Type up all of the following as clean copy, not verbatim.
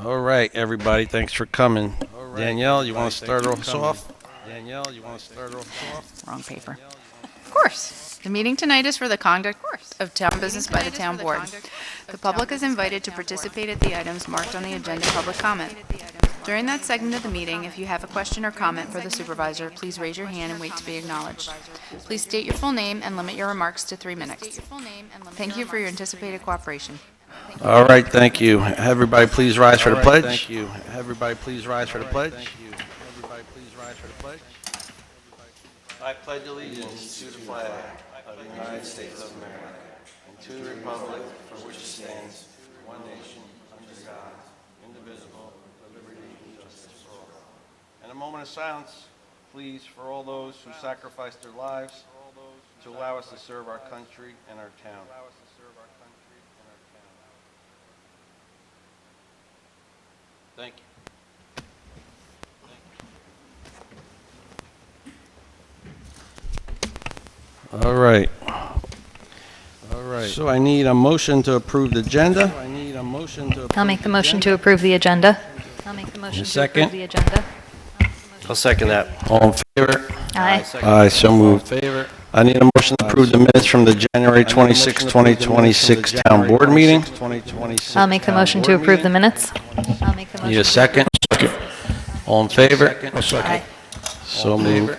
All right, everybody, thanks for coming. Danielle, you want to start us off? Danielle, you want to start us off? Wrong paper. Of course. The meeting tonight is for the conduct of town business by the town board. The public is invited to participate at the items marked on the agenda public comment. During that segment of the meeting, if you have a question or comment for the supervisor, please raise your hand and wait to be acknowledged. Please state your full name and limit your remarks to 3 minutes. Thank you for your anticipated cooperation. All right, thank you. Everybody, please rise for the pledge. Thank you. Everybody, please rise for the pledge. Everybody, please rise for the pledge. I pledge allegiance to the flag of the United States of America and to the republic for which it stands, one nation, under God, indivisible, with liberty and justice for all. And a moment of silence, please, for all those who sacrificed their lives to allow us to serve our country and our town. Thank you. All right. So I need a motion to approve the agenda. I'll make the motion to approve the agenda. I'll make the motion to approve the agenda. I'll second that. All in favor? Aye. Aye, so moved. I need a motion to approve the minutes from the January 26, 2026 town board meeting. I'll make the motion to approve the minutes. I'll make the motion. Need a second? All in favor? Aye. So moved.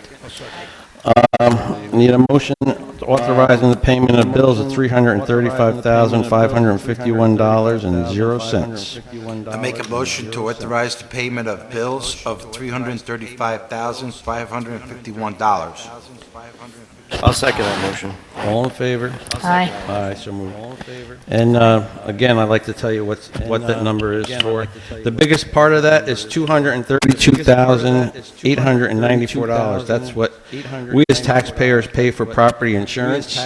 Need a motion authorizing the payment of bills of $335,551.00. I make a motion to authorize the payment of bills of $335,551. I'll second that motion. All in favor? Aye. Aye, so moved. And again, I'd like to tell you what that number is for. The biggest part of that is $232,894. That's what we as taxpayers pay for property insurance.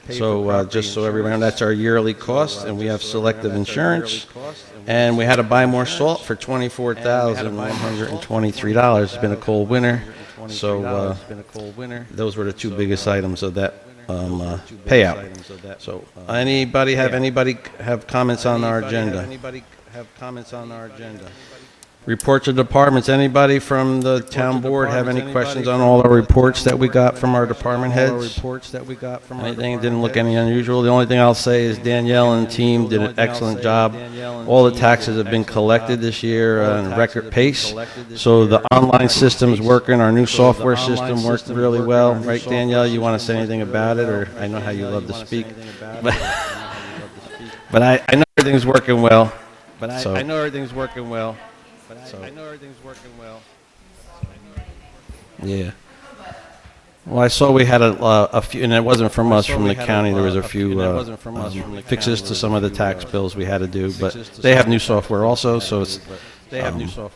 So just so everyone, that's our yearly cost, and we have selective insurance. And we had to buy more salt for $24,123. It's been a cold winter. So those were the two biggest items of that payout. So anybody have comments on our agenda? Reports of departments. Anybody from the town board have any questions on all our reports that we got from our department heads? Anything didn't look any unusual. The only thing I'll say is Danielle and team did an excellent job. All the taxes have been collected this year on record pace. So the online system's working. Our new software system worked really well. Right, Danielle? You want to say anything about it? Or I know how you love to speak. But I know everything's working well. I know everything's working well. Yeah. Well, I saw we had a few, and it wasn't from us, from the county. There was a few fixes to some of the tax bills we had to do, but they have new software also, so it's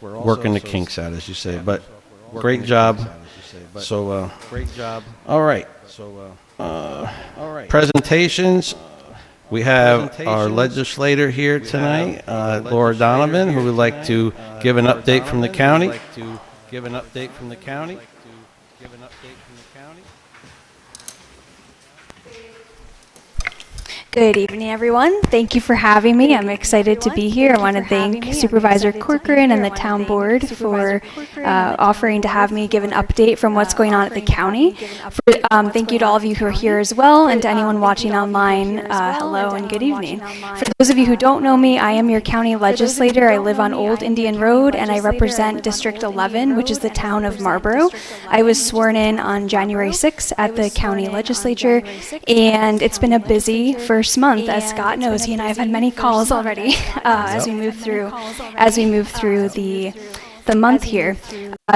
working the kinks out, as you say. But great job. So, all right. Presentations. We have our legislator here tonight, Laura Donovan, who would like to give an update from the county. Good evening, everyone. Thank you for having me. I'm excited to be here. I want to thank Supervisor Corcoran and the town board for offering to have me give an update from what's going on at the county. Thank you to all of you who are here as well, and to anyone watching online, hello and good evening. For those of you who don't know me, I am your county legislator. I live on Old Indian Road, and I represent District 11, which is the town of Marlborough. I was sworn in on January 6th at the county legislature, and it's been a busy first month. As Scott knows, he and I have had many calls already as we move through the month here.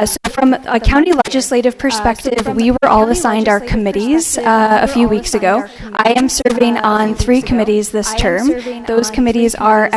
So from a county legislative perspective, we were all assigned our committees a few weeks ago. I am serving on 3 committees this term. Those committees are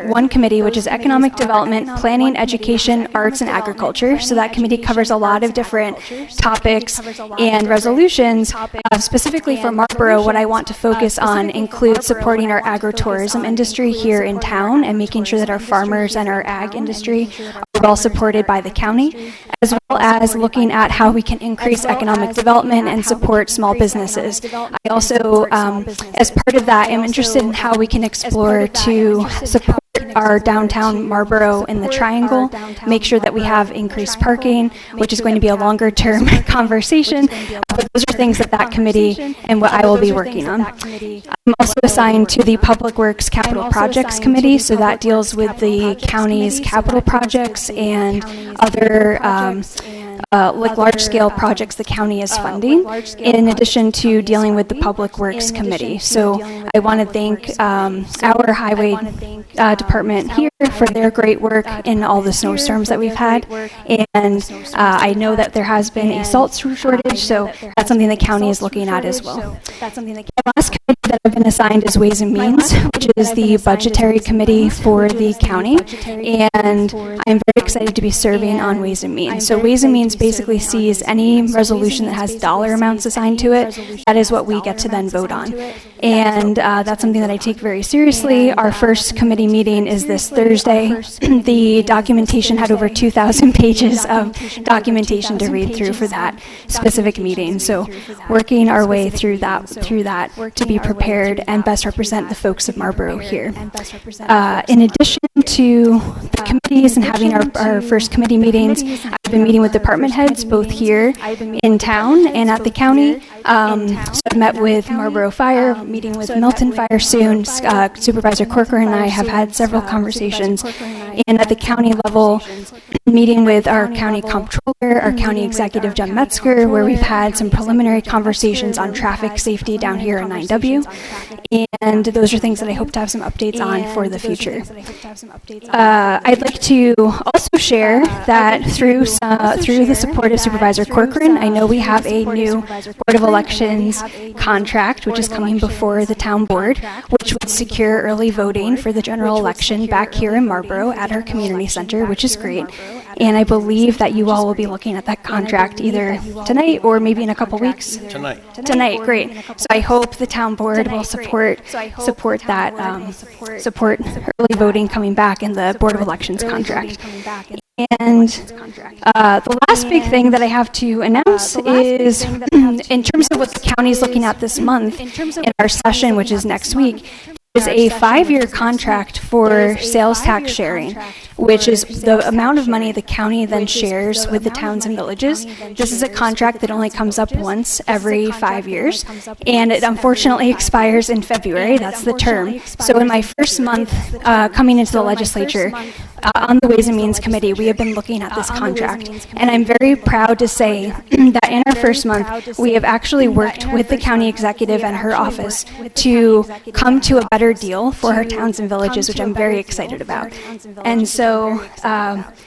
one committee, which is economic development, planning, education, arts, and agriculture. So that committee covers a lot of different topics and resolutions. Specifically for Marlborough, what I want to focus on includes supporting our agritourism industry here in town and making sure that our farmers and our ag industry are well supported by the county, as well as looking at how we can increase economic development and support small businesses. I also, as part of that, am interested in how we can explore to support our downtown Marlborough in the Triangle, make sure that we have increased parking, which is going to be a longer term conversation. But those are things that that committee and what I will be working on. I'm also assigned to the Public Works Capital Projects Committee, so that deals with the county's capital projects and other like large-scale projects the county is funding, in addition to dealing with the Public Works Committee. So I want to thank our highway department here for their great work in all the snowstorms that we've had. And I know that there has been a salt shortage, so that's something the county is looking at as well. The last committee that I've been assigned is Ways and Means, which is the budgetary committee for the county. And I'm very excited to be serving on Ways and Means. So Ways and Means basically sees any resolution that has dollar amounts assigned to it. That is what we get to then vote on. And that's something that I take very seriously. Our first committee meeting is this Thursday. The documentation had over 2,000 pages of documentation to read through for that specific meeting. So working our way through that to be prepared and best represent the folks of Marlborough here. In addition to the committees and having our first committee meetings, I've been meeting with department heads both here in town and at the county. So I've met with Marlborough Fire, meeting with Milton Fire soon. Supervisor Corker and I have had several conversations. And at the county level, meeting with our county comptroller, our county executive, Jen Metzger, where we've had some preliminary conversations on traffic safety down here in 9W. And those are things that I hope to have some updates on for the future. I'd like to also share that through the support of Supervisor Corcoran, I know we have a new Board of Elections contract, which is coming before the town board, which would secure early voting for the general election back here in Marlborough at our community center, which is great. And I believe that you all will be looking at that contract either tonight or maybe in a couple weeks. Tonight, great. So I hope the town board will support early voting coming back in the Board of Elections contract. And the last big thing that I have to announce is, in terms of what the county is looking at this month in our session, which is next week, is a 5-year contract for sales tax sharing, which is the amount of money the county then shares with the towns and villages. This is a contract that only comes up once every 5 years, and it unfortunately expires in February. That's the term. So in my first month coming into the legislature, on the Ways and Means Committee, we have been looking at this contract, and I'm very proud to say that in our first month, we have actually worked with the county executive and her office to come to a better deal for our towns and villages, which I'm very excited about. And so,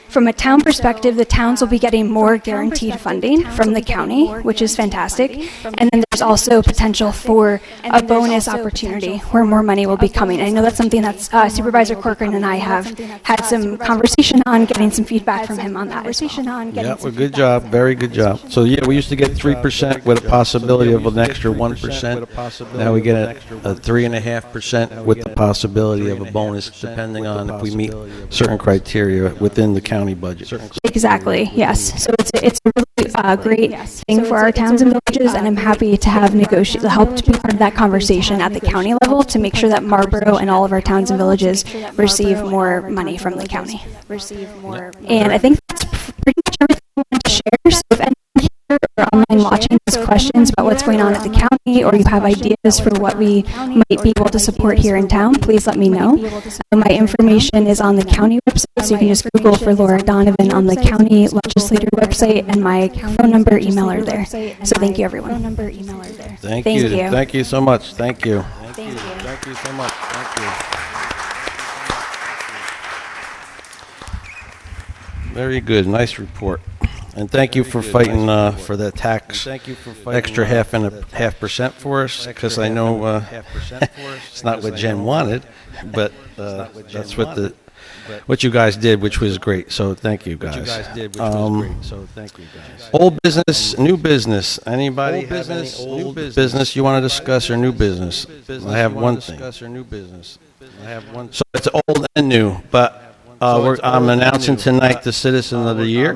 from a town perspective, the towns will be getting more guaranteed funding from the county, which is fantastic. And then there's also potential for a bonus opportunity where more money will be coming. I know that's something that Supervisor Corcoran and I have had some conversation on, getting some feedback from him on that. Yeah, well, good job, very good job. So yeah, we used to get 3% with a possibility of an extra 1%. Now we get a 3.5% with the possibility of a bonus, depending on if we meet certain criteria within the county budget. Exactly, yes. So it's a really great thing for our towns and villages, and I'm happy to have help to be part of that conversation at the county level to make sure that Marlborough and all of our towns and villages receive more money from the county. And I think that's pretty much everything I wanted to share. So if anyone here or online watching has questions about what's going on at the county, or you have ideas for what we might be able to support here in town, please let me know. My information is on the county website, so you can just Google for Laura Donovan on the county legislator website, and my phone number, email are there. So thank you, everyone. Thank you. Thank you so much. Thank you. Thank you so much. Thank you. Very good, nice report. And thank you for fighting for the tax extra 0.5% for us, because I know it's not what Jen wanted, but that's what you guys did, which was great. So thank you guys. Old business, new business. Anybody have any old business you want to discuss or new business? I have one thing. So it's old and new, but I'm announcing tonight the Citizen of the Year.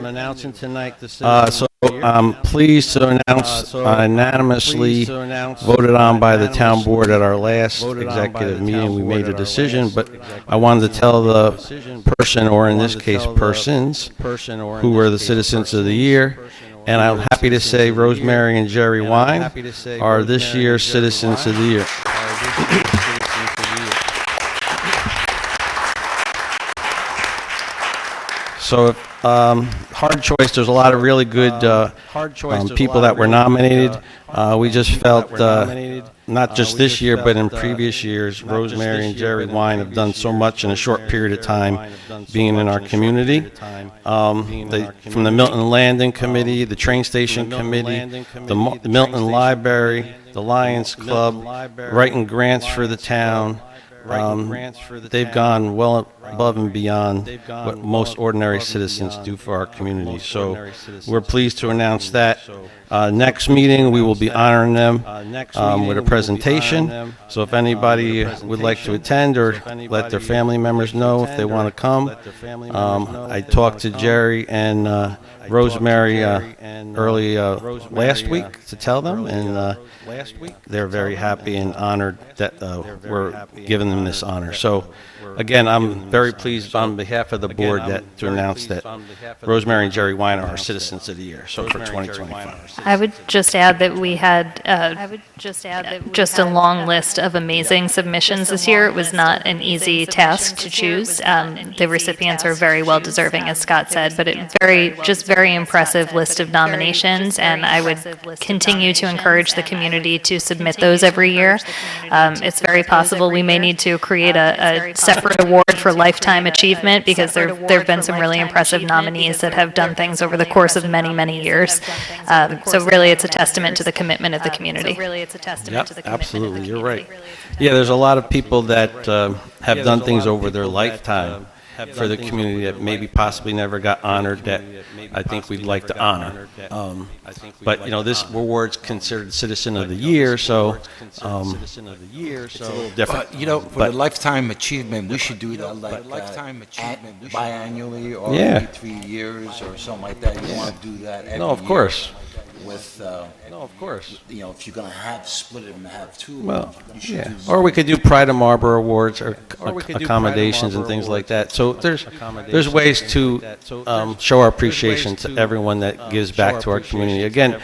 So I'm pleased to announce unanimously voted on by the town board at our last executive meeting. We made a decision, but I wanted to tell the person, or in this case persons, who were the Citizens of the Year. And I'm happy to say Rosemary and Jerry Wine are this year's Citizens of the Year. So, hard choice. There's a lot of really good people that were nominated. We just felt, not just this year, but in previous years, Rosemary and Jerry Wine have done so much in a short period of time being in our community. From the Milton Landing Committee, the Train Station Committee, the Milton Library, the Lions Club, writing grants for the town. They've gone well above and beyond what most ordinary citizens do for our community. So we're pleased to announce that. Next meeting, we will be honoring them with a presentation. So if anybody would like to attend or let their family members know if they want to come. I talked to Jerry and Rosemary early last week to tell them, and they're very happy and honored that we're giving them this honor. So again, I'm very pleased on behalf of the board to announce that Rosemary and Jerry Wine are our Citizens of the Year, so for 2025. I would just add that we had just a long list of amazing submissions this year. It was not an easy task to choose. The recipients are very well deserving, as Scott said, but very impressive list of nominations, and I would continue to encourage the community to submit those every year. It's very possible we may need to create a separate award for lifetime achievement, because there have been some really impressive nominees that have done things over the course of many years. So really, it's a testament to the commitment of the community. Yep, absolutely, you're right. Yeah, there's a lot of people that have done things over their lifetime for the community that maybe possibly never got honored that I think we'd like to honor. But, you know, this award's considered Citizen of the Year, so it's a little different. But, you know, for the lifetime achievement, we should do that like biannually, or maybe 3 years or something like that. You want to do that every No, of course. year with, you know, if you're going to split it and have two, Well, you should yeah. do Or we could do Pride of Marlborough awards or accommodations and things like that. So there's ways to show our appreciation to everyone that gives back to our community. Again,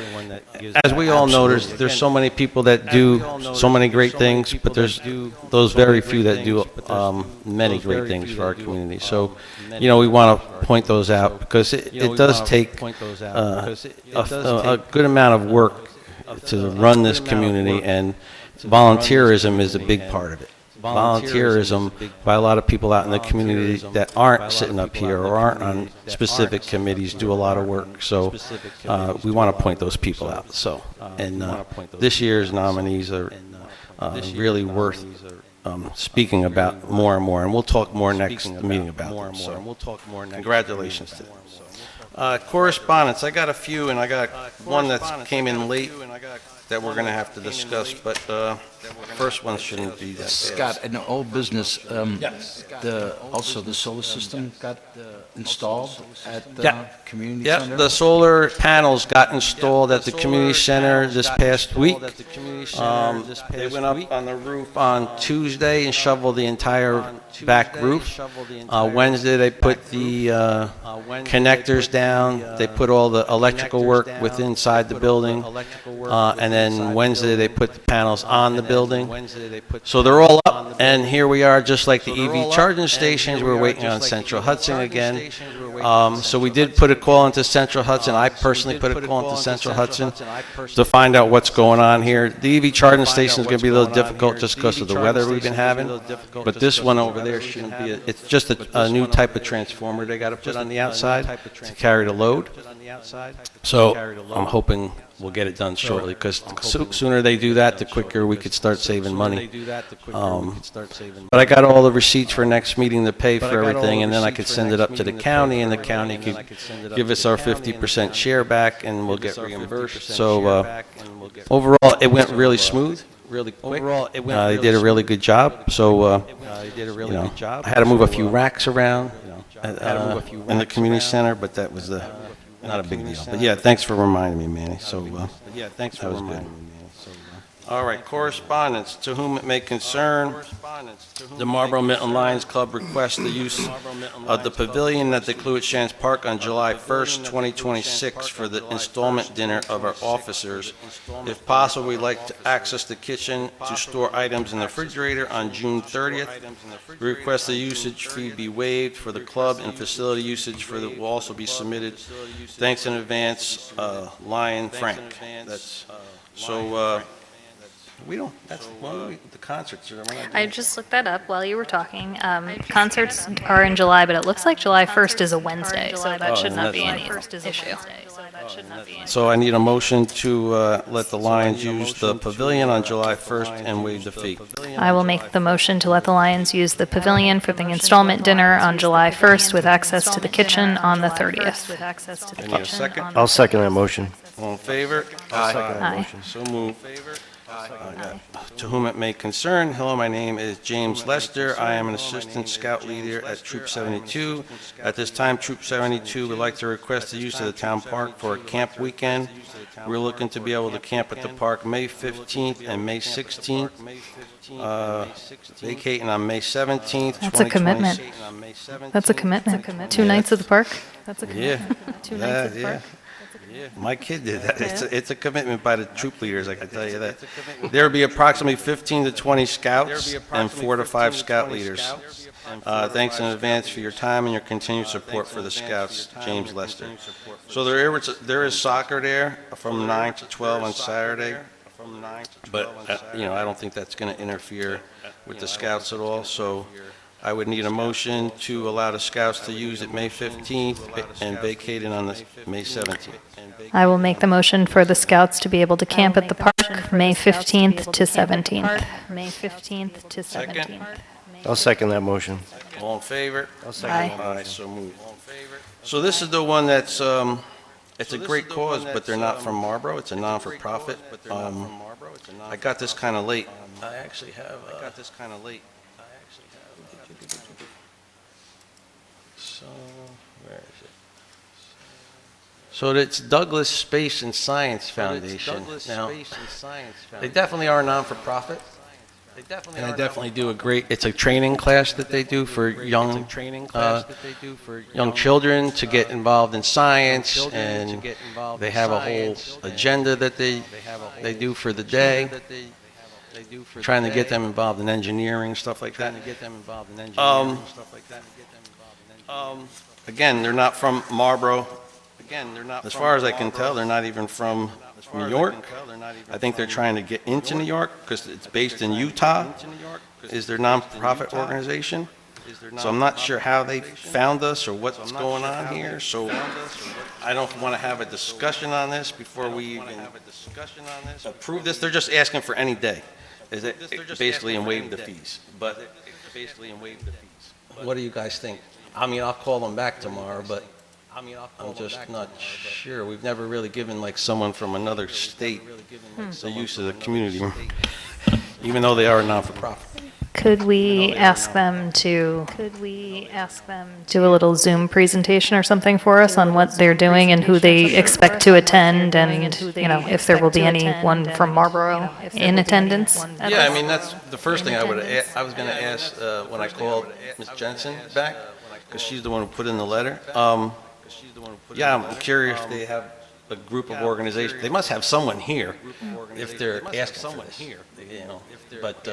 as we all know, there's so many people that do so many great things, but there's those very few that do many great things for our community. So, you know, we want to point those out, because it does take a good amount of work to run this community, and volunteerism is a big part of it. Volunteerism by a lot of people out in the community that aren't sitting up here or aren't on specific committees do a lot of work. So we want to point those people out. So, and this year's nominees are really worth speaking about more and more, and we'll talk more next meeting about them. So congratulations to them. Correspondence, I got a few, and I got one that came in late that we're going to have to discuss, but first one shouldn't be that fast. Scott, in the old business, also the solar system got installed at the community center? Yep, the solar panels got installed at the community center this past week. They went up on the roof on Tuesday and shoveled the entire back roof. Wednesday, they put the connectors down. They put all the electrical work within inside the building. And then Wednesday, they put the panels on the building. So they're all up, and here we are, just like the EV charging stations. We're waiting on Central Hudson again. So we did put a call into Central Hudson. I personally put a call into Central Hudson to find out what's going on here. The EV charging station is going to be a little difficult just because of the weather we've been having. But this one over there shouldn't be. It's just a new type of transformer they got to put on the outside to carry the load. So I'm hoping we'll get it done shortly, because sooner they do that, the quicker we could start saving money. But I got all the receipts for next meeting to pay for everything, and then I could send it up to the county, and the county could give us our 50% share back, and we'll get reimbursed. So overall, it went really smooth, really quick. They did a really good job. So you know, I had to move a few racks around. in the community center, but that was not a big deal. But yeah, thanks for reminding me, Manny. So that was good. All right, correspondence. To whom it may concern, the Marlborough Milton Lions Club requests the use of the pavilion at the Cluett Shands Park on July 1st, 2026 for the installment dinner of our officers. If possible, we'd like to access the kitchen to store items in the refrigerator on June 30th. We request the usage fee be waived for the club, and facility usage for will also be submitted. Thanks in advance, Lion Frank. That's so. We don't, that's, the concerts are. I just looked that up while you were talking. Concerts are in July, but it looks like July 1st is a Wednesday, so that should not be any issue. So I need a motion to let the Lions use the pavilion on July 1st and waive the fee. I will make the motion to let the Lions use the pavilion for the installment dinner on July 1st with access to the kitchen on the 30th. I need a second. I'll second that motion. All in favor? Aye. So move. To whom it may concern, hello, my name is James Lester. I am an assistant scout leader at Troop 72. At this time, Troop 72 would like to request the use of the town park for a camp weekend. We're looking to be able to camp at the park May 15th and May 16th, vacating on May 17th. That's a commitment. That's a commitment. 2 nights at the park? That's a Yeah. commitment. 2 nights at the park? My kid did that. It's a commitment by the troop leaders, I can tell you that. There will be approximately 15 to 20 scouts and 4 to 5 scout leaders. Thanks in advance for your time and your continued support for the scouts, James Lester. So there is soccer there from 9 to 12 on Saturday, but I don't think that's going to interfere with the scouts at all. So I would need a motion to allow the scouts to use it May 15th and vacate it on the May 17th. I will make the motion for the scouts to be able to camp at the park May 15th to 17th. May 15th to 17th. I'll second that motion. All in favor? Aye. Aye, so moved. So this is the one that's, it's a great cause, but they're not from Marlborough. It's a non-for-profit. I got this kind of late. I actually have, So, where is it? So it's Douglas Space and Science Foundation. Now, they definitely are a non-for-profit. And they definitely do it's a training class that they do for young children to get involved in science, and they have a whole agenda that they do for the day, trying to get them involved in engineering, stuff like that. Again, they're not from Marlborough. As far as I can tell, they're not even from New York. I think they're trying to get into New York because it's based in Utah, is their nonprofit organization. So I'm not sure how they found us or what's going on here. So I don't want to have a discussion on this before we even approve this. They're just asking for any day, basically, and waive the fees. But what do you guys think? I mean, I'll call them back tomorrow, but I'm just not sure. We've never really given like someone from another state the use of the community room, even though they are a non-for-profit. Could we ask them to do a little Zoom presentation or something for us on what they're doing and who they expect to attend, and if there will be anyone from Marlborough in attendance? Yeah, I mean, that's the first thing I was going to ask when I called Ms. Jensen back, because she's the one who put in the letter. Yeah, I'm curious if they have a group of organizations. They must have someone here if they're asking for this, but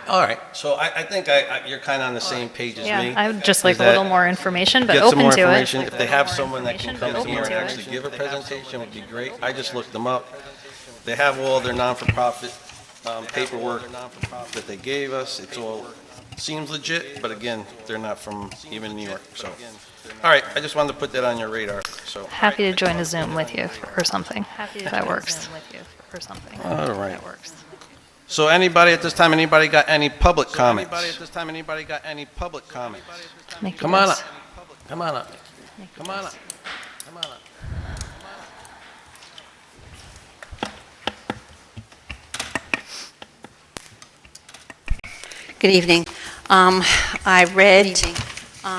all right, so I think you're kind of on the same page as me. Yeah, I would just like a little more information, but Get some open more to information. it. If they have someone that can come here and actually give a presentation, would be great. I just looked them up. They have all their non-for-profit paperwork that they gave us. It's all seems legit, but again, they're not from even New York. So, all right, I just wanted to put that on your radar. So Happy to join a Zoom with you or something. That works. All right. So anybody at this time, anybody got any public comments? Come on up. Come on up. Come on up. Come on up. Good evening. I read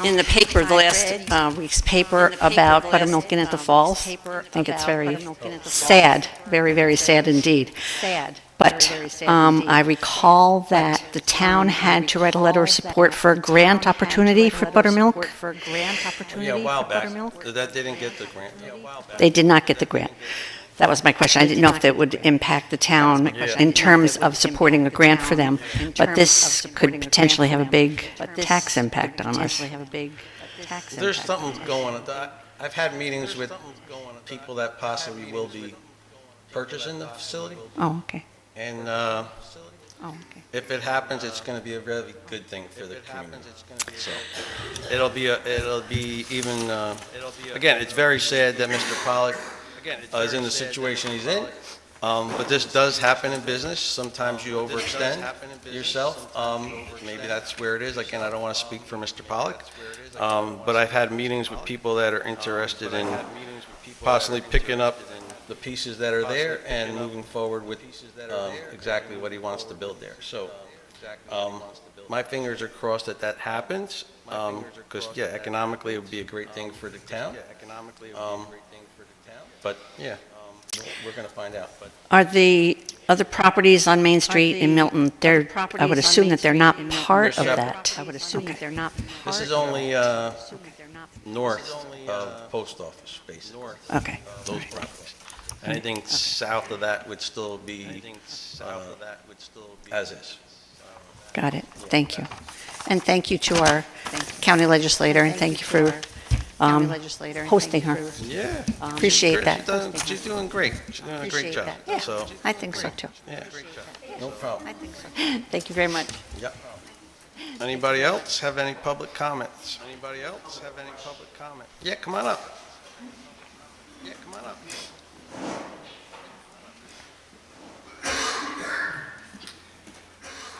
in the paper, the last week's paper about buttermilk in at the falls. I think it's very sad, very, very sad indeed. But I recall that the town had to write a letter of support for a grant opportunity for buttermilk. Yeah, a while back. That didn't get the grant. They did not get the grant. That was my question. I didn't know if that would impact the town in terms of supporting a grant for them, but this could potentially have a big tax impact on us. There's something going on. I've had meetings with people that possibly will be purchasing the facility, Oh, okay. and if it happens, it's going to be a really good thing for the community. So it'll be even, again, it's very sad that Mr. Pollock is in the situation he's in, but this does happen in business. Sometimes you overextend yourself. Maybe that's where it is. Again, I don't want to speak for Mr. Pollock, but I've had meetings with people that are interested in possibly picking up the pieces that are there and moving forward with exactly what he wants to build there. So my fingers are crossed that that happens, because, yeah, economically it would be a great thing for the town. But, yeah, we're going to find out. Are the other properties on Main Street in Milton, I would assume that they're not part of that? This is only north of post office space. Okay. Those properties. Anything south of that would still be as is. Got it. Thank you. And thank you to our county legislator, and thank you for hosting her. Yeah. Appreciate that. She's doing great. She's doing a great job. Yeah, So, I think so too. yeah, no problem. Thank you very much. Yep. Anybody else have any public comments? Yeah, come on up.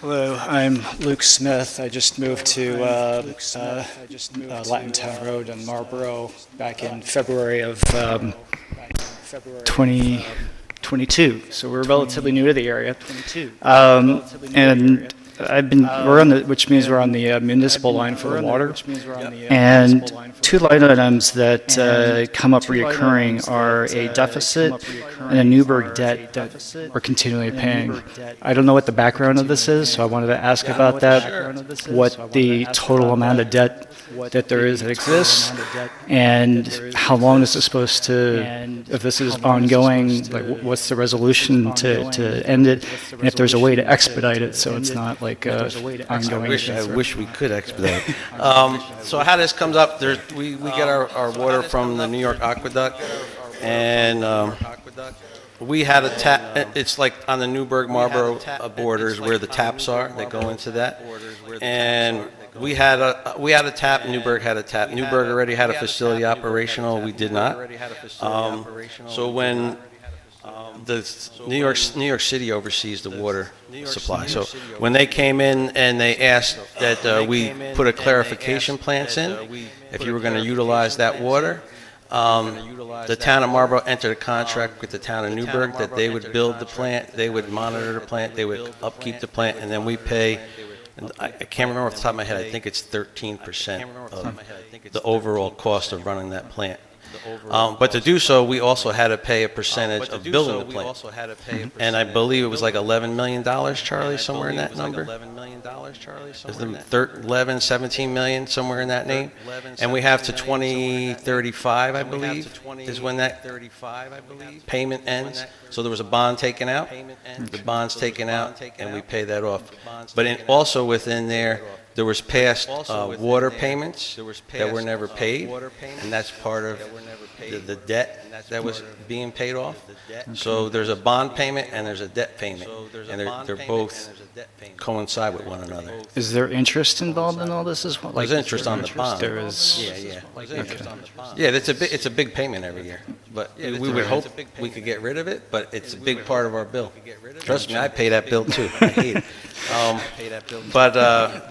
Hello, I'm Luke Smith. I just moved to Latin Town Road in Marlborough back in February of 2022. So we're relatively new to the area. And which means we're on the municipal line for the water. And two line items that come up reoccurring are a deficit and a Newburgh debt that we're continually paying. I don't know what the background of this is, so I wanted to ask about that, what the total amount of debt that there is that exists, and how long this is supposed to, if this is ongoing, like what's the resolution to end it, and if there's a way to expedite it so it's not like ongoing. I wish we could expedite. So how this comes up, we get our water from the New York Aqueduct, and we had a tap. It's like on the Newburgh-Marlborough borders where the taps are. They go into that, and we had a tap. Newburgh had a tap. Newburgh already had a facility operational. We did not. So when the New York City oversees the water supply. So when they came in and they asked that we put a clarification plants in, if you were going to utilize that water, the town of Marlborough entered a contract with the town of Newburgh that they would build the plant, they would monitor the plant, they would upkeep the plant, and then we pay. And I can't remember off the top of my head. I think it's 13% of the overall cost of running that plant. But to do so, we also had to pay a percentage of building the plant. And I believe it was like $11 million, Charlie, somewhere in that number. It was 11, 17 million, somewhere in that name. And we have to 2035, I believe, is when that payment ends. So there was a bond taken out. The bond's taken out, and we pay that off. But also within there was past water payments that were never paid, and that's part of the debt that was being paid off. So there's a bond payment and there's a debt payment, and they're both coincide with one another. Is there interest involved in all this as well? There's interest on the bond. There is. Yeah. Yeah, it's a big payment every year, but we would hope we could get rid of it, but it's a big part of our bill. Trust me, I pay that bill too. I hate it. But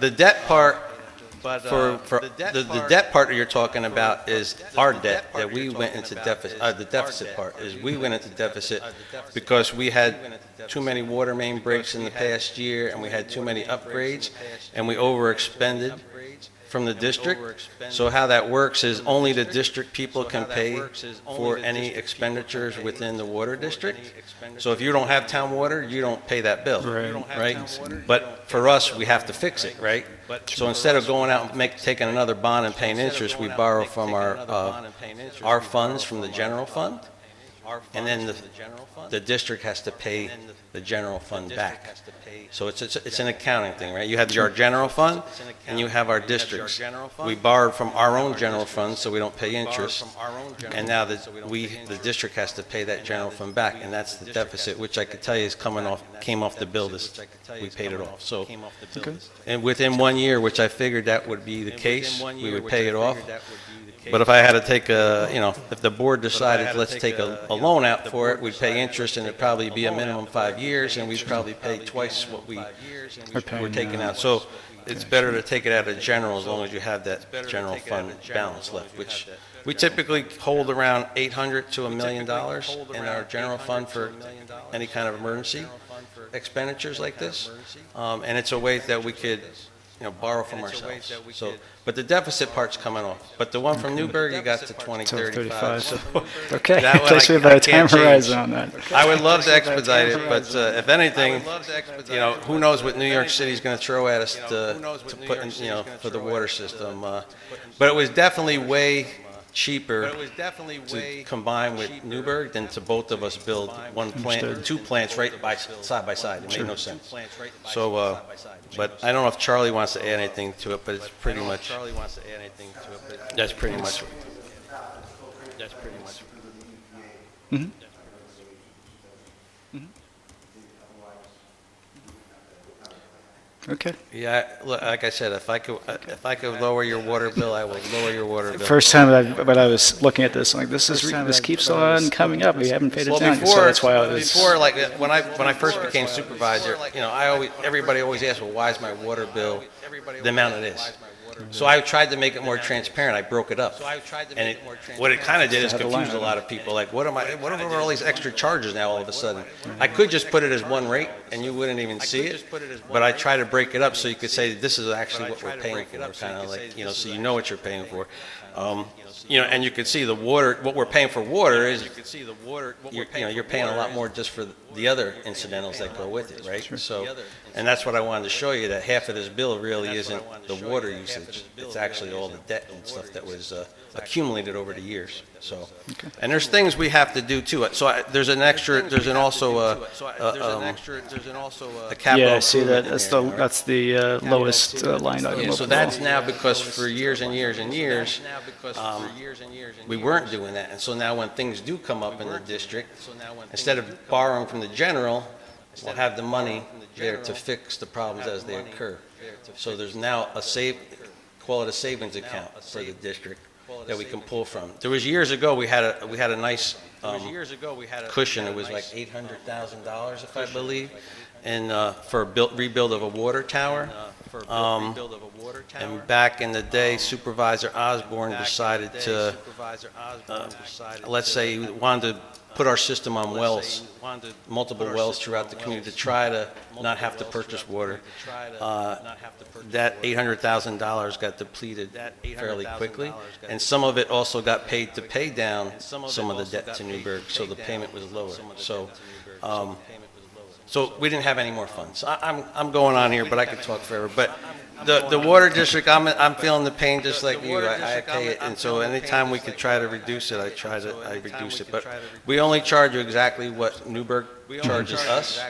the debt part, the debt part that you're talking about is our debt that we went into deficit. The deficit part is we went into deficit because we had too many water main breaks in the past year, and we had too many upgrades, and we overexpended from the district. So how that works is only the district people can pay for any expenditures within the water district. So if you don't have town water, you don't pay that bill, right? But for us, we have to fix it, right? So instead of going out and taking another bond and paying interest, we borrow from our funds from the general fund, and then the district has to pay the general fund back. So it's an accounting thing, right? You have your general fund, and you have our districts. We borrowed from our own general fund, so we don't pay interest, and now the district has to pay that general fund back, and that's the deficit, which I could tell you came off the bill. We paid it off. So, and within 1 year, which I figured that would be the case, we would pay it off. But if I had to take if the board decided, let's take a loan out for it, we'd pay interest, and it'd probably be a minimum 5 years, and we'd probably pay twice what we were taking out. So it's better to take it out of general as long as you have that general fund balance left, which we typically hold around $800 to $1 million in our general fund for any kind of emergency expenditures like this. And it's a way that we could borrow from ourselves. So, but the deficit part's coming off. But the one from Newburgh, you got to 2035. So okay, that one thanks for the time can't horizon change. on that. I would love to expedite it, but if anything, who knows what New York City's going to throw at us to put in, for the water system. But it was definitely way cheaper to combine with Newburgh than to both of us build one plant, two plants side by side. It made no sense. So, but I don't know if Charlie wants to add anything to it, but it's pretty much. That's pretty much. Mm-hmm. Okay. Yeah, like I said, if I could lower your water bill, I will lower your water bill. First time that I was looking at this, I'm like, this keeps on coming up. We haven't paid attention. So that's why I was. Before, like when I first became supervisor, everybody always asked, well, why is my water bill the amount it is? So I tried to make it more transparent. I broke it up, and what it kind of did is confused a lot of people. Like, what are all these extra charges now all of a sudden? I could just put it as one rate, and you wouldn't even see it. But I try to break it up so you could say this is actually what we're paying for, kind of like so you know what you're paying for. And you can see the water. What we're paying for water is you're paying a lot more just for the other incidentals that go with it, right? So, and that's what I wanted to show you, that half of this bill really isn't the water usage. It's actually all the debt and stuff that was accumulated over the years. So, and there's things we have to do too. So there's an extra. There's also a capital. Yeah, I see that. Improvement That's the lowest line item. Yeah, so that's now because for years and years and years, we weren't doing that. And so now when things do come up in the district, instead of borrowing from the general, we'll have the money there to fix the problems as they occur. So there's now call it a savings account for the district that we can pull from. There was years ago we had a nice cushion. It was like $800,000, if I believe, and for a rebuild of a water tower. And back in the day, Supervisor Osborne decided to, let's say, he wanted to put our system on wells, multiple wells throughout the community to try to not have to purchase water. That $800,000 got depleted fairly quickly, and some of it also got paid to pay down some of the debt to Newburgh, so the payment was lower. So we didn't have any more funds. I'm going on here, but I could talk forever. But the water district, I'm feeling the pain just like you. I pay it, and so anytime we could try to reduce it, I reduce it. But we only charge you exactly what Newburgh charges us,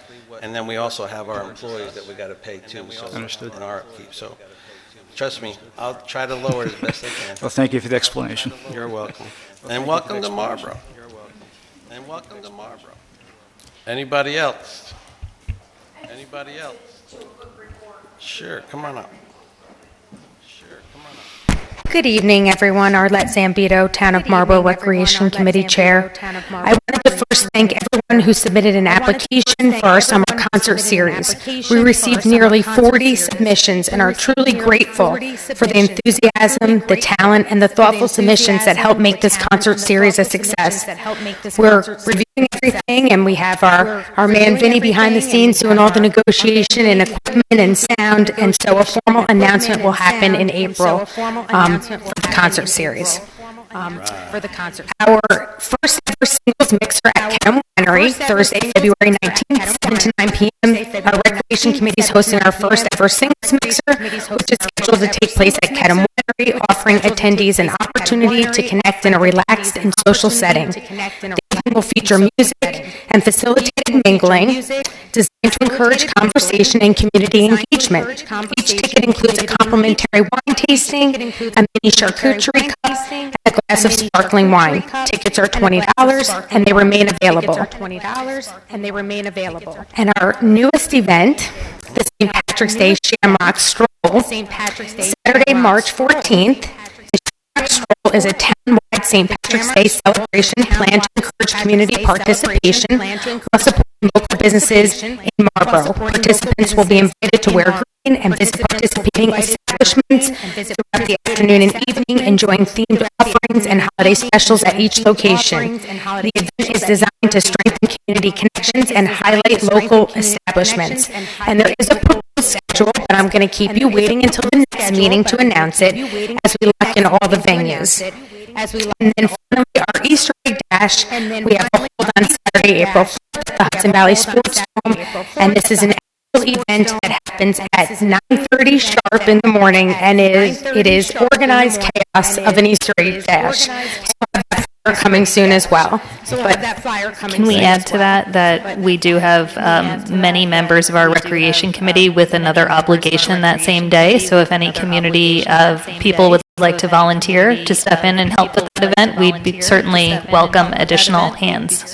and then we also have our employees that we got to pay too. So Understood. in our upkeep. So trust me, I'll try to lower it as best I can. Well, thank you for the explanation. You're welcome. And welcome to Marlborough. Anybody else? Sure, come on up. Good evening, everyone. Arlette Zambito, Town of Marlborough Recreation Committee Chair. I wanted to first thank everyone who submitted an application for our summer concert series. We received nearly 40 submissions and are truly grateful for the enthusiasm, the talent, and the thoughtful submissions that help make this concert series a success. We're reviewing everything, and we have our man Vinny behind the scenes doing all the negotiation and equipment and sound, and so a formal announcement will happen in April for the concert series. Our first ever singles mixer at Kedem Winery, Thursday, February 19th, 7 to 9 p.m. Our Recreation Committee is hosting our first ever singles mixer, which is scheduled to take place at Kedem Winery, offering attendees an opportunity to connect in a relaxed and social setting. The event will feature music and facilitated mingling, designed to encourage conversation and community engagement. Each ticket includes a complimentary wine tasting, a mini charcuterie cup, and a glass of sparkling wine. Tickets are $20 and they remain available. And our newest event, the St. Patrick's Day Shamrock Stroll, Saturday, March 14th. The Shamrock Stroll is a town-wide St. Patrick's Day celebration planned to encourage community participation while supporting local businesses in Marlborough. Participants will be invited to wear green and visit participating establishments throughout the afternoon and evening, enjoying themed offerings and holiday specials at each location. The event is designed to strengthen community connections and highlight local establishments. And there is a proposed schedule, but I'm going to keep you waiting until the next meeting to announce it as we lock in all the venues. And then finally, our Easter egg dash, we have a hold on Saturday, April 4th at the Hudson Valley Sports Dome, and this is an annual event that happens at 9:30 sharp in the morning, and it is organized chaos of an Easter egg dash. So coming soon as well. Can we add to that we do have many members of our Recreation Committee with another obligation that same day, so if any community of people would like to volunteer to step in and help with that event, we'd certainly welcome additional hands.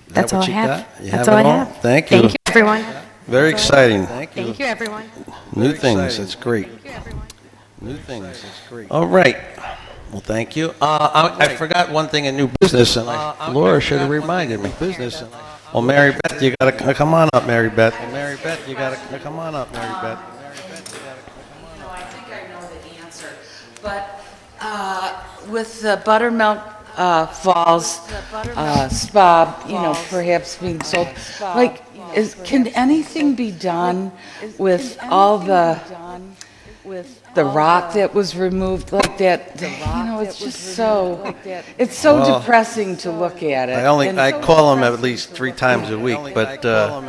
That's all I have. That's all I have. Thank you. Thank you, everyone. Very exciting. Thank you, everyone. New things, that's great. All right. Well, thank you. I forgot one thing in new business, and Laura should have reminded me. Well, Mary Beth, you got to come on up, Mary Beth. You got to come on up, Mary Beth. No, I think I know the answer. But with the Buttermilk Falls spa, perhaps being sold, can anything be done with all the rock that was removed like that? It's just it's so depressing to look at it. I call them at least 3 times a week, but I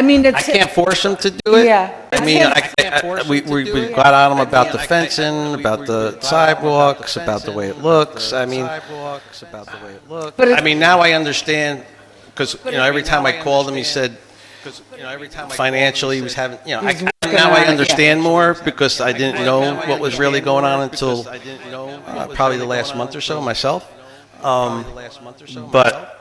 mean, I can't force them to do it. Yeah. I mean, we got on them about the fencing, about the sidewalks, about the way it looks. I mean, now I understand, because every time I called him, he said, financially he was having, now I understand more, because I didn't know what was really going on until probably the last month or so myself. But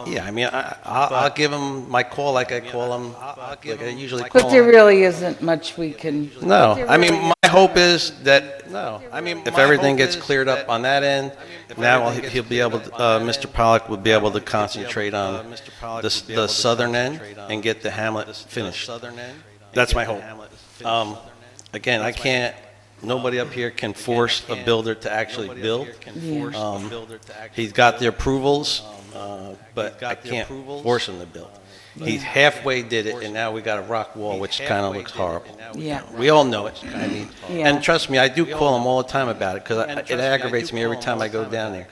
yeah, I mean, I'll give him my call like I call him, like I usually call him. But there really isn't much we can. No, I mean, my hope is that if everything gets cleared up on that end, now he'll be able to, Mr. Pollock will be able to concentrate on the southern end and get the hamlet finished. That's my hope. Again, I can't, nobody up here can force a builder to actually build. He's got the approvals, but I can't force him to build. He halfway did it, and now we got a rock wall, which kind of looks horrible. Yeah. We all know it. I mean, and trust me, I do call him all the time about it, because it aggravates me every time I go down there.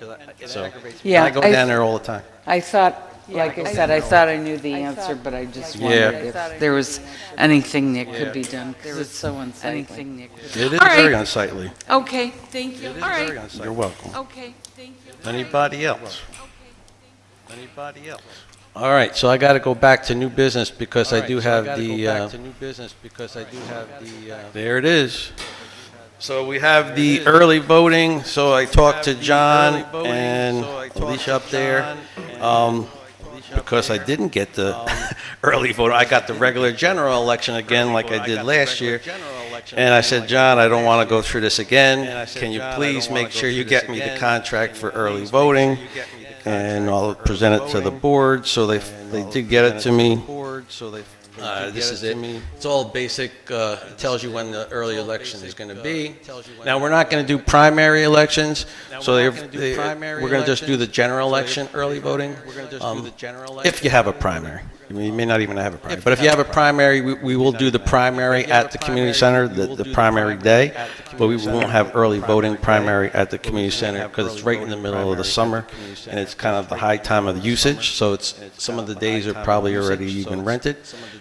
So I go down there all the time. I thought, like I said, I thought I knew the answer, but I just wondered if there was anything that could be done, because it's so unsightly. It is very unsightly. Okay, thank you. All right. You're welcome. Okay, thank you. Anybody else? All right, so I got to go back to new business, because I do have the. There it is. So we have the early voting. So I talked to John and Alicia up there, because I didn't get the early vote. I got the regular general election again, like I did last year, And I said, John, I don't want to go through this again. Can you please make sure you get me the contract for early voting? And I'll present it to the board. So they did get it to me. This is it. It's all basic. It tells you when the early election is going to be. Now, we're not going to do primary elections, so we're going to just do the general election early voting. If you have a primary. You may not even have a primary. But if you have a primary, we will do the primary at the community center, the primary day. But we won't have early voting primary at the community center because it's right in the middle of the summer, and it's kind of the high time of the usage. So some of the days are probably already even rented.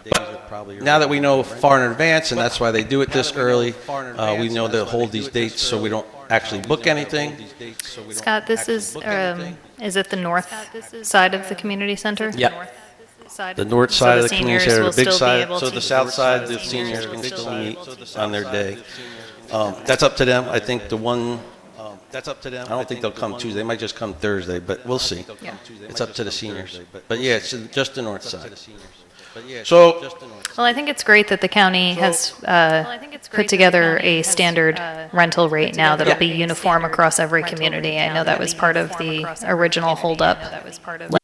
But now that we know far in advance, and that's why they do it this early, we know they'll hold these dates so we don't actually book anything. Scott, this is it the north side of the community center? Yeah. The north side of the community center, the big side. So the south side, the seniors can still meet on their day. That's up to them. I think I don't think they'll come Tuesday. They might just come Thursday, but we'll see. It's up to the seniors. But yeah, it's just the north side. So, well, I think it's great that the county has put together a standard rental rate now that'll be uniform across every community. I know that was part of the original holdup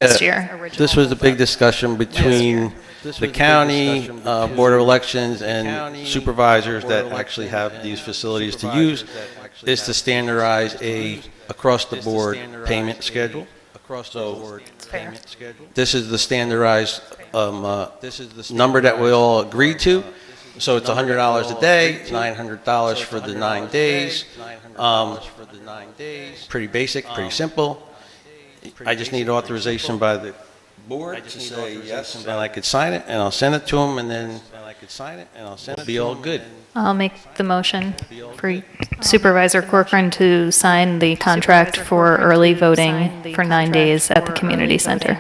last year. This was a big discussion between the county, Board of Elections, and supervisors that actually have these facilities to use, is to standardize a across-the-board payment schedule. So this is the standardized number that we all agreed to. So it's $100 a day, $900 for the 9 days. Pretty basic, pretty simple. I just need authorization by the board to say yes, and then I could sign it, and I'll send it to them, and then it'll be all good. I'll make the motion for Supervisor Corcoran to sign the contract for early voting for 9 days at the community center.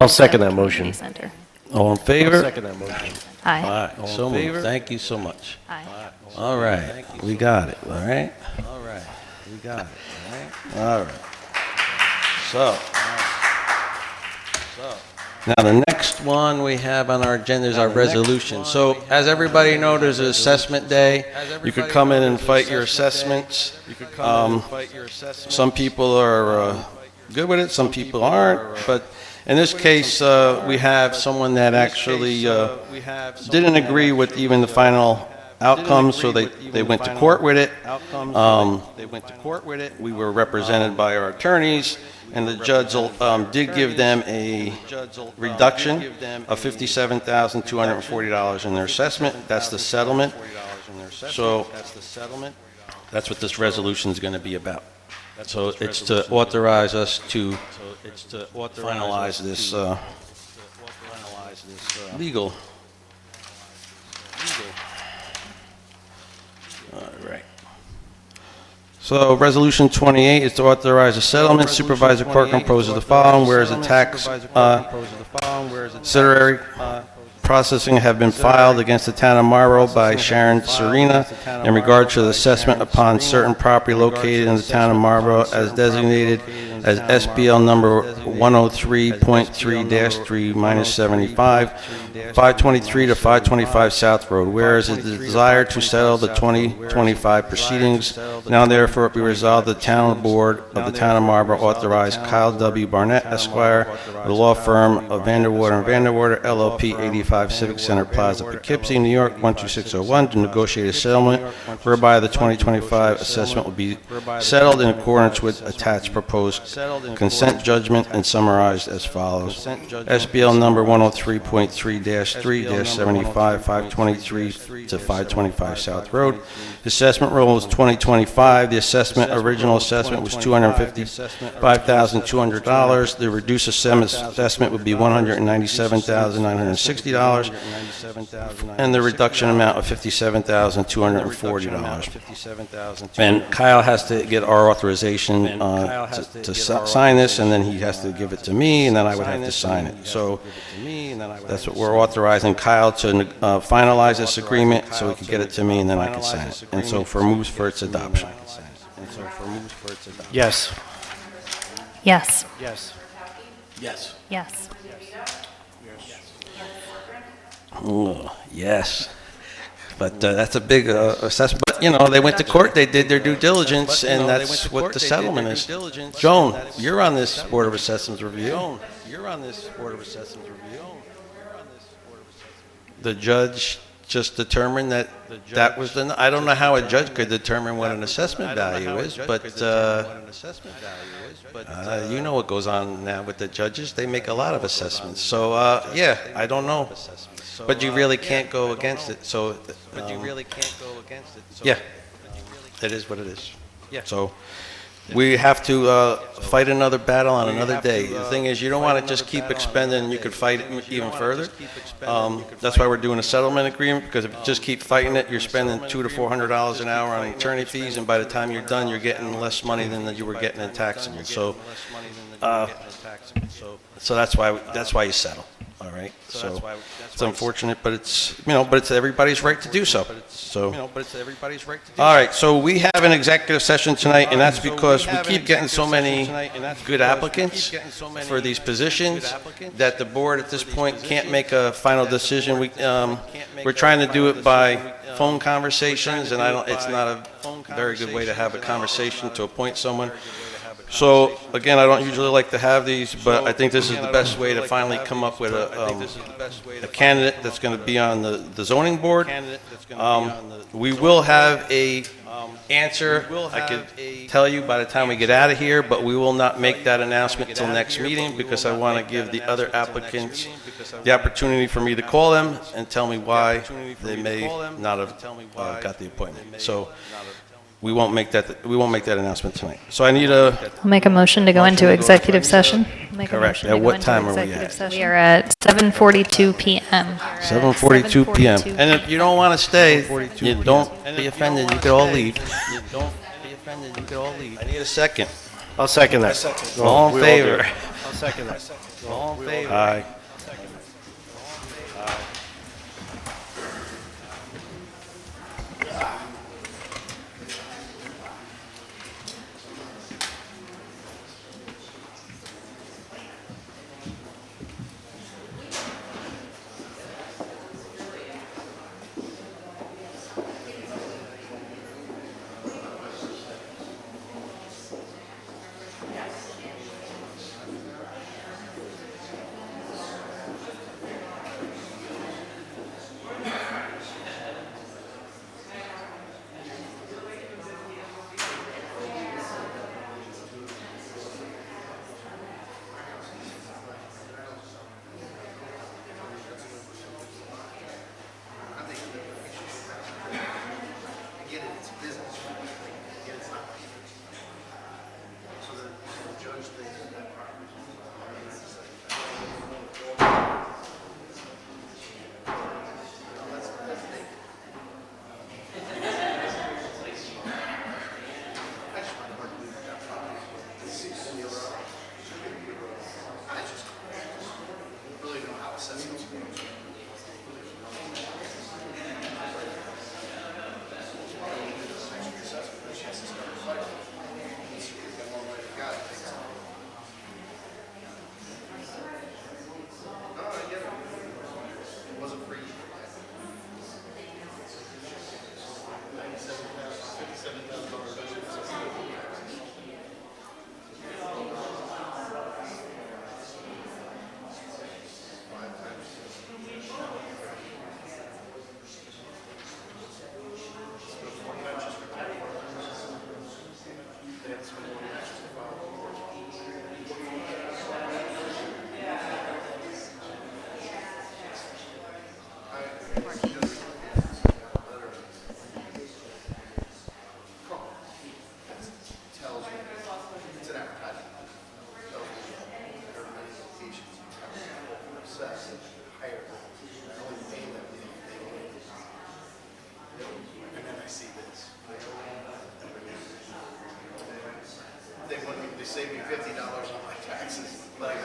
I'll second that motion. All in favor? Second that motion. Aye. All right, so moved. Thank you so much. All right, we got it, all right? We got it, all right? So, now the next one we have on our agenda is our resolution. So, as everybody knows, there's an assessment day. You could come in and fight your assessments. Some people are good with it, some people aren't, but in this case, we have someone that actually didn't agree with even the final outcome, so they went to court with it. We were represented by our attorneys, and the judge did give them a reduction of $57,240 in their assessment. That's the settlement. So that's what this resolution is going to be about. So it's to authorize us to finalize this legal. All right. So Resolution 28 is to authorize a settlement. Supervisor Corcoran proposes the following, whereas a tax ancillary processing have been filed against the town of Marlborough by Sharon Serena in regard to the assessment upon certain property located in the town of Marlborough as designated as SBL number 103.3-3-75, 523 to 525 South Road, whereas it is desired to settle the 2025 proceedings, now therefore be resolved the town board of the town of Marlborough authorize Kyle W. Barnett Esquire, the law firm of Vanderwater & Vanderwater, LLP, 85 Civic Center Plaza, Poughkeepsie, New York, 12601, to negotiate a settlement whereby the 2025 assessment will be settled in accordance with attached proposed consent judgment and summarized as follows. SBL number 103.3-3-75, 523 to 525 South Road. Assessment roll is 2025. The original assessment was $255,200. The reduced assessment would be $197,960, and the reduction amount of $57,240. And Kyle has to get our authorization to sign this, and then he has to give it to me, and then I would have to sign it. So that's what we're authorizing Kyle to finalize this agreement so he can get it to me, and then I can sign it. And so moves for its adoption. Yes. Yes. Yes. Yes. Yes. Oh, yes. But that's a big assessment. But, you know, they went to court, they did their due diligence, and that's what the settlement is. Joan, you're on this Board of Assessments review. The judge just determined that that was the, I don't know how a judge could determine what an assessment value is, but you know what goes on now with the judges. They make a lot of assessments. So, yeah, I don't know. But you really can't go against it. So, yeah, it is what it is. So, we have to fight another battle on another day. The thing is, you don't want to just keep expending, and you could fight it even further. That's why we're doing a settlement agreement, because if you just keep fighting it, you're spending $200 to $400 an hour on attorney fees, and by the time you're done, you're getting less money than you were getting in taxable. So, so that's why you settle. All right. So it's unfortunate, but it's but it's everybody's right to do so. So all right. So we have an executive session tonight, and that's because we keep getting so many good applicants for these positions that the board at this point can't make a final decision. We're trying to do it by phone conversations, and it's not a very good way to have a conversation to appoint someone. So, again, I don't usually like to have these, but I think this is the best way to finally come up with a candidate that's going to be on the zoning board. We will have a answer, I could tell you by the time we get out of here, but we will not make that announcement until next meeting, because I want to give the other applicants the opportunity for me to call them and tell me why they may not have got the appointment. So we won't make that announcement tonight. So I need I'll make a motion to go into executive session. Correct. At what time are we at? We are at 7:42 p.m. 7:42 p.m. And if you don't want to stay, you don't be offended. You could all leave. I need a second. I'll second that. All in favor? I'll second that. All in favor? Aye. They saved me $50 on my taxes. Like,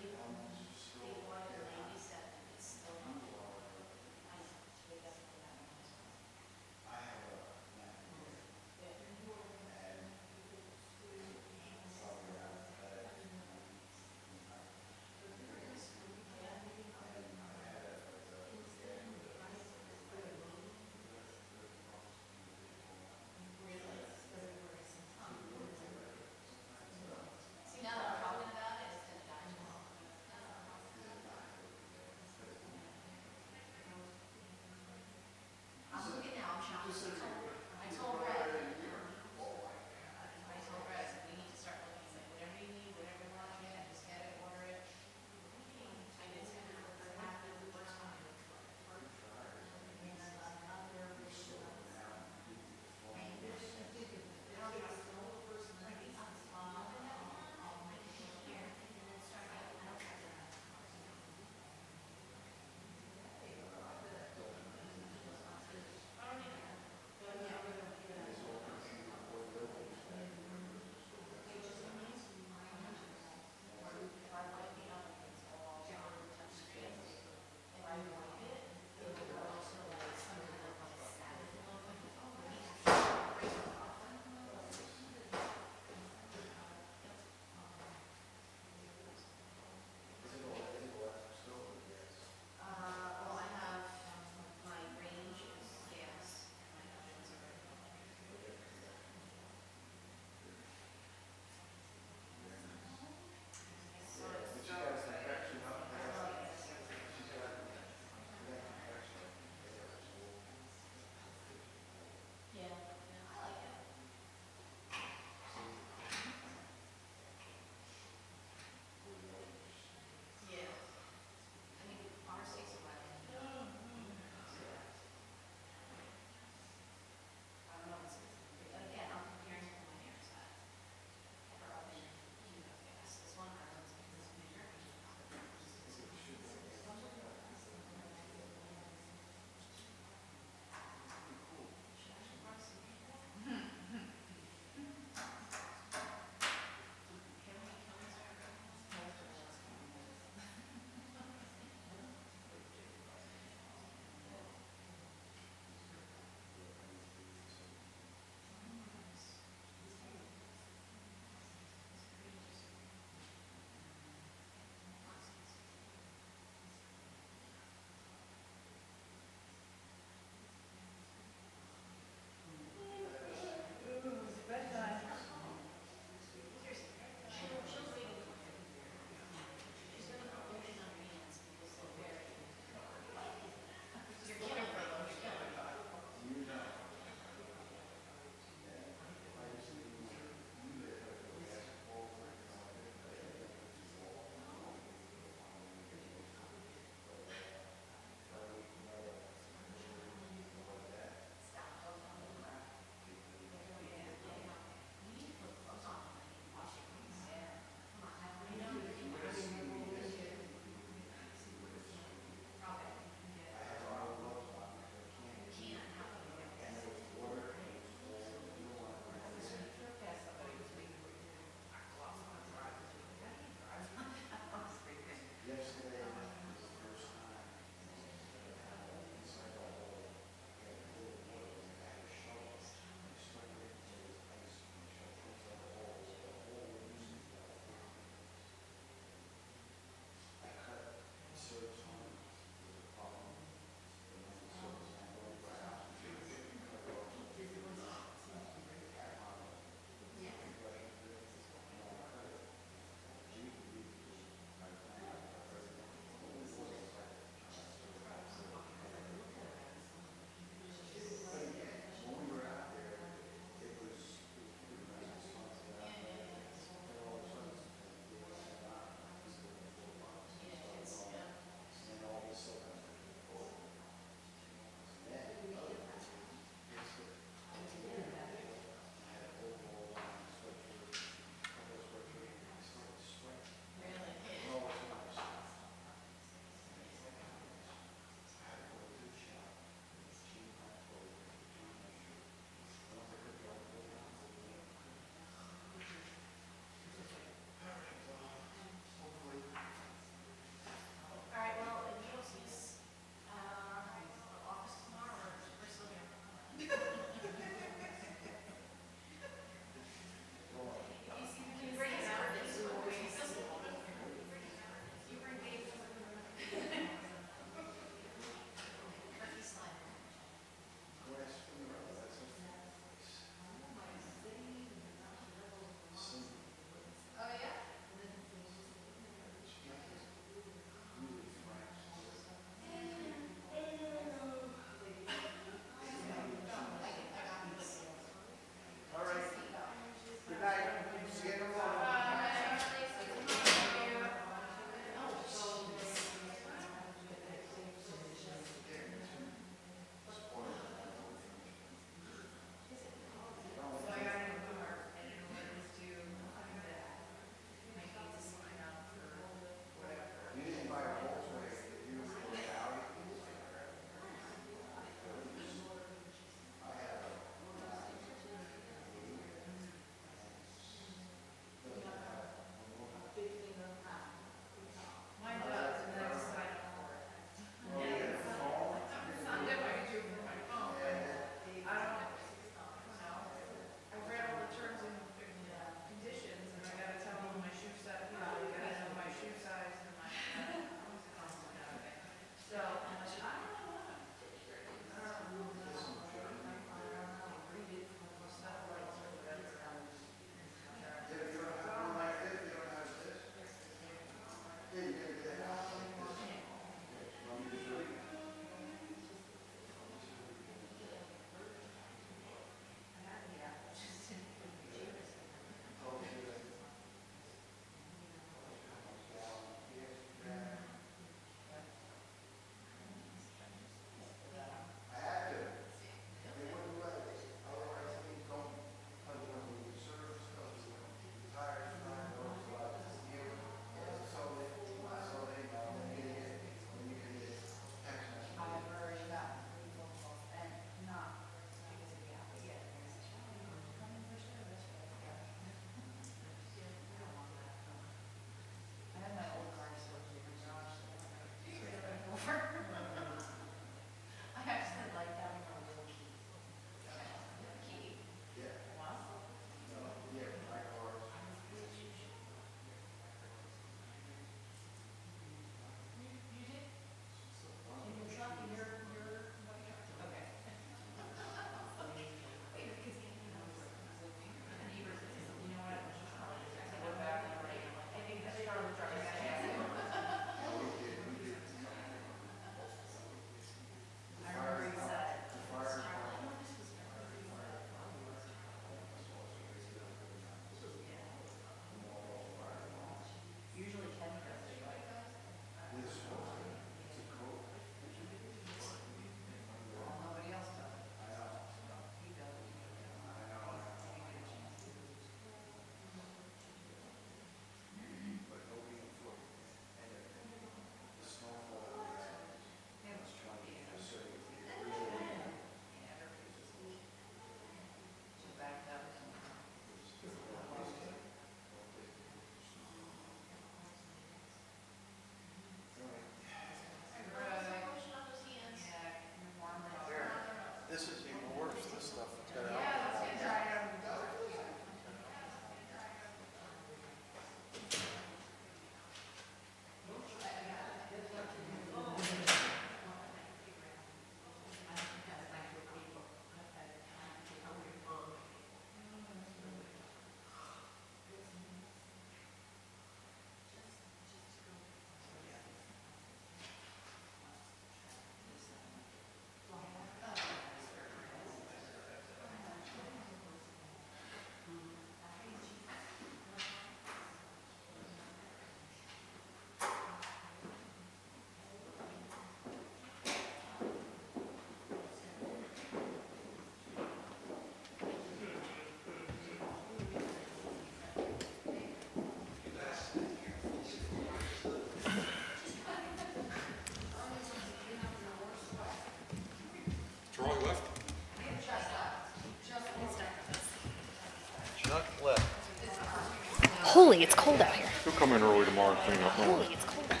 Holy, it's cold out here. You'll come in early tomorrow and clean up. Holy, it's cold out here.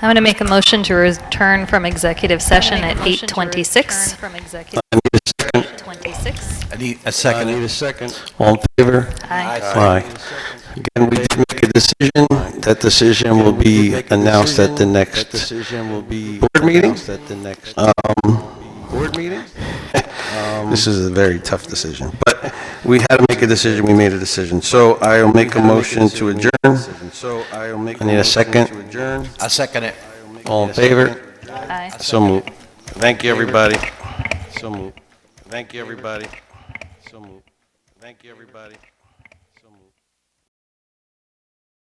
I'm going to make a motion to return from executive session at 8:26. I need a second. I need a second. All in favor? Aye. Aye. Again, we did make a decision. That decision will be announced at the next board meeting. This is a very tough decision, but we had to make a decision. We made a decision. So I'll make a motion to adjourn. I need a second. I second it. All in favor? Aye. So moved. Thank you, everybody. So moved. Thank you, everybody. So moved. Thank you, everybody.